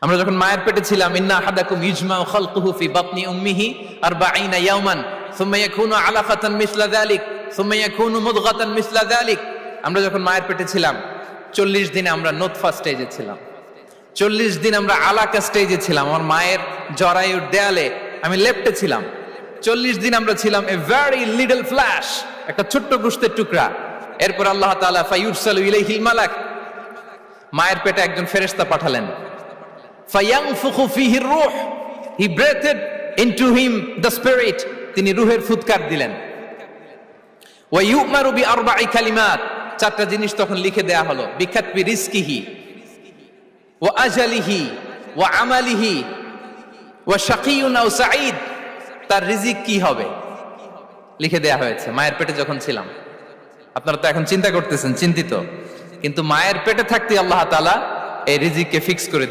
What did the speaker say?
আমরা যখন মায়ের পেটে ছিলাম, ইন্না আহাদাকুম ইজমাউ খালকুহু ফি বাতনি উম্মিহি 40 ইয়াওমান সুম্মা ইয়াকুনু আলাকাতান মিসলা যালিক সুম্মা ইয়াকুনু মুদগাতান মিসলা যালিক। আমরা যখন মায়ের পেটে ছিলাম 40 দিনে আমরা নুতফা স্টেজে ছিলাম, 40 দিন আমরা আলাকা স্টেজে ছিলাম। আমার মায়ের জরায়ুর দেয়ালে আমি লেপ্টে ছিলাম। 40 দিন আমরা ছিলাম এ ভেরি লিটল ফ্ল্যাশ, একটা ছোট্ট গোশতের টুকরা। এরপর আল্লাহ তাআলা ফায়ুরসালু ইলাইহিল মালাক, মায়ের পেটে একজন ফেরেশতা পাঠালেন। ফায়ানফুখু ফিহির রূহ, he breathed into him the spirit, তিনি রূহের ফুৎকার দিলেন। ওয়া ইউমারু বিআরবা'i কালিমাত, চারটা জিনিস তখন লিখে দেয়া হলো। বিকাতবি রিজকিহি ওয়া আজালিহি ওয়া আমালিহি ওয়া শাকিয়ুন আও সাঈদ, তার রিজিক কি হবে লিখে দেয়া হয়েছে মায়ের পেটে যখন ছিলাম। আপনারা তো এখন চিন্তা করতেছেন, চিন্তিত, কিন্তু মায়ের পেটে থাকতে আল্লাহ তাআলা এই রিজিককে ফিক্স করে দিয়েছেন।